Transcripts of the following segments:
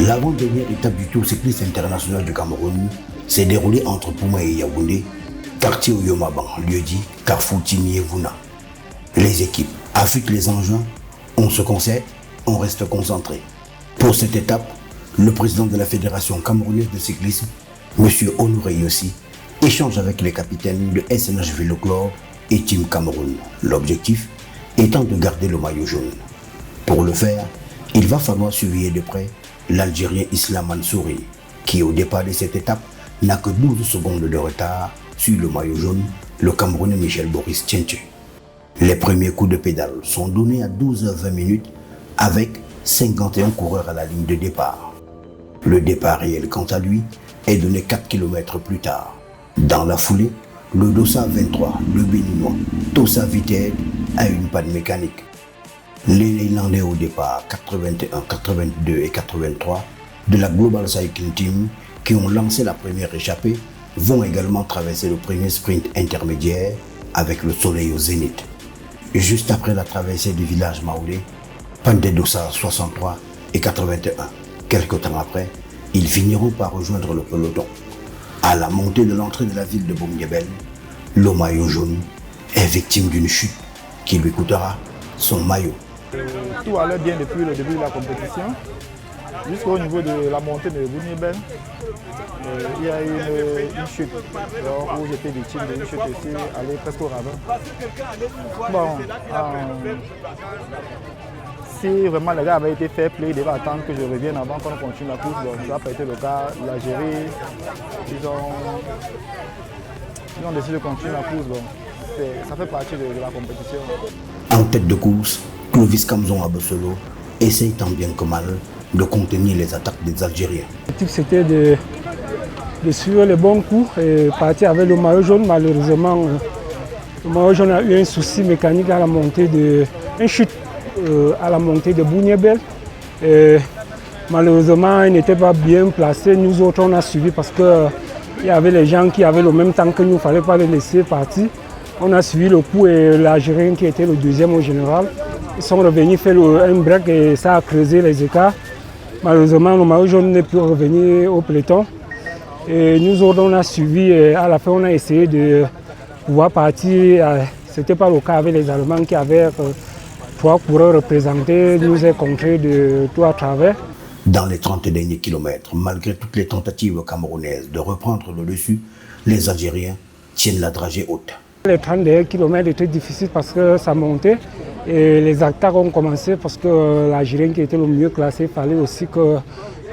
L'avant-dernière étape du Tour cycliste international du Cameroun s'est déroulée entre Pouma et Yaoundé, quartier Oyomaba, lieu-dit Carrefour Timié-Vouna. Les équipes affûtent les engins, on se concerte, on reste concentré. Pour cette étape, le président de la Fédération camerounaise de cyclisme, M. Honoré Yossi, échange avec les capitaines de SNH Vélo Club et Team Cameroun. L'objectif étant de garder le maillot jaune. Pour le faire, il va falloir surveiller de près l'Algérien Islam Mansouri, qui au départ de cette étape n'a que 12 secondes de retard sur le maillot jaune, le Camerounais Michel Boris Tchenché. Les premiers coups de pédale sont donnés à 12h20 avec 51 coureurs à la ligne de départ. Le départ réel, quant à lui, est donné 4 km plus tard. Dans la foulée, le Dossa 23, le Béninois Tossa Vited, a une panne mécanique. Les Néerlandais au départ 81, 82 et 83 de la Global Cycling Team qui ont lancé la première échappée vont également traverser le premier sprint intermédiaire avec le soleil au zénith. Juste après la traversée du village Maoulé, panne des Dossa 63 et 81. Quelque temps après, ils finiront par rejoindre le peloton. À la montée de l'entrée de la ville de Boumdiébel, le maillot jaune est victime d'une chute qui lui coûtera son maillot. Tout allait bien depuis le début de la compétition, jusqu'au niveau de la montée de Boumdiébel. Il y a eu une chute où j'étais victime d'une chute ici, aller presque au ravin. Bon, si vraiment les gars avaient été fair play, ils devaient attendre que je revienne avant qu'on continue la course. Donc ça n'a pas été le cas. L'Algérie, ils ont décidé de continuer la course. Donc ça fait partie de la compétition. En tête de course, Clovis Kamzon Abosolo essaye tant bien que mal de contenir les attaques des Algériens. L'objectif c'était de suivre les bons coups et partir avec le maillot jaune. Malheureusement, le maillot jaune a eu un souci mécanique à la montée une chute à la montée de Boumdiébel. Malheureusement, il n'était pas bien placé. Nous autres, on a suivi parce qu'il y avait les gens qui avaient le même temps que nous, il ne fallait pas les laisser partir. On a suivi le coup et l'Algérien qui était le deuxième au général, ils sont revenus faire un break et ça a creusé les écarts. Malheureusement, le maillot jaune n'est plus revenu au peloton. Et nous autres, on a suivi et à la fin, on a essayé de pouvoir partir. Ce n'était pas le cas avec les Allemands qui avaient 3 coureurs représentés, nous est contré de tout à travers. Dans les 30 derniers kilomètres, malgré toutes les tentatives camerounaises de reprendre le dessus, les Algériens tiennent la dragée haute. Les 30 derniers kilomètres étaient difficiles parce que ça montait et les attaques ont commencé parce que l'Algérien qui était le mieux classé, il fallait aussi que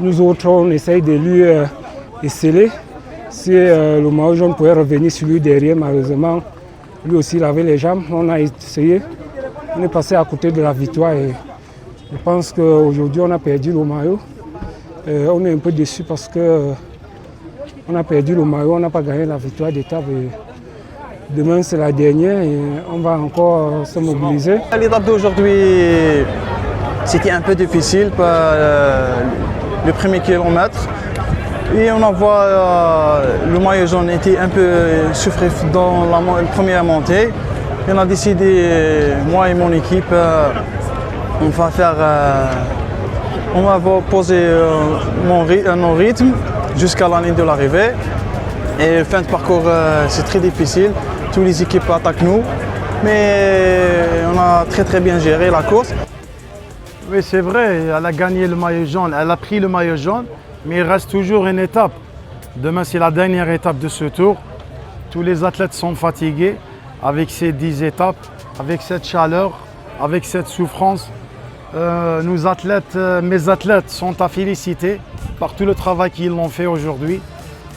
nous autres on essaye de lui sceller. Si le maillot jaune pouvait revenir sur lui derrière, malheureusement, lui aussi il avait les jambes, on a essayé. On est passé à côté de la victoire et je pense qu'aujourd'hui on a perdu le maillot. On est un peu déçu parce qu'on a perdu le maillot, on n'a pas gagné la victoire d'étape. Demain c'est la dernière et on va encore se mobiliser. L'étape d'aujourd'hui, c'était un peu difficile pour le premier kilomètre. Et on en voit le maillot jaune était un peu souffré dans la première montée. Et on a décidé, moi et mon équipe, on va poser nos rythmes jusqu'à la ligne de l'arrivée. Et fin de parcours, c'est très difficile. Toutes les équipes attaquent nous, mais on a très bien géré la course. Oui, c'est vrai, elle a gagné le maillot jaune, elle a pris le maillot jaune, mais il reste toujours une étape. Demain, c'est la dernière étape de ce tour. Tous les athlètes sont fatigués avec ces 10 étapes, avec cette chaleur, avec cette souffrance. Mes athlètes sont à féliciter par tout le travail qu'ils ont fait aujourd'hui.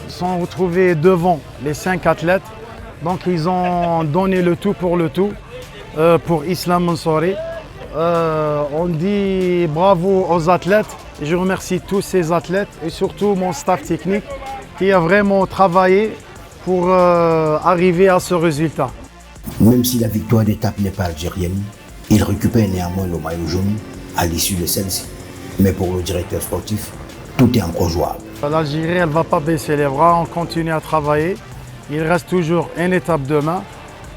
Ils sont retrouvés devant les 5 athlètes. Donc ils ont donné le tout pour Islam Mansouri. On dit bravo aux athlètes. Et je remercie tous ces athlètes et surtout mon staff technique qui a vraiment travaillé pour arriver à ce résultat. Même si la victoire d'étape n'est pas algérienne, il récupère néanmoins le maillot jaune à l'issue de celle-ci. Mais pour le directeur sportif, tout est encore jouable. L'Algérie, elle ne va pas baisser les bras, on continue à travailler. Il reste toujours une étape demain.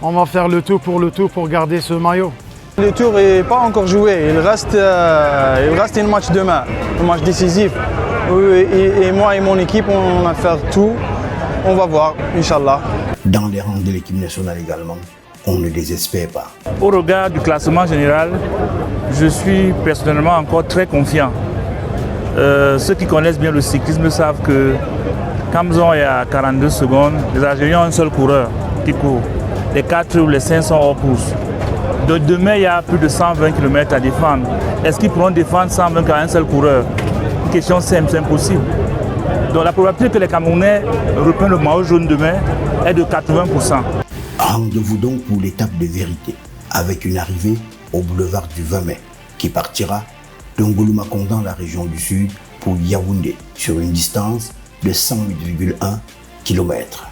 On va faire le tout pour garder ce maillot. Le tour n'est pas encore joué, il reste un match demain, un match décisif. Et moi et mon équipe, on va faire tout, on va voir, Inch'Allah. Dans les rangs de l'équipe nationale également, on ne désespère pas. Au regard du classement général, je suis personnellement encore très confiant. Ceux qui connaissent bien le cyclisme savent que Kamzon est à 42 secondes, les Algériens ont un seul coureur qui court. Les 4 ou les 5 sont hors course. De demain, il y a plus de 120 km à défendre. Est-ce qu'ils pourront défendre 120 à un seul coureur? Une question simple, c'est impossible. Donc la probabilité que les Camerounais reprennent le maillot jaune demain est de 80%. Rendez-vous donc pour l'étape de vérité, avec une arrivée au boulevard du 20 mai, qui partira de Ngouloumakon dans la région du Sud pour Yaoundé, sur une distance de 108,1 km.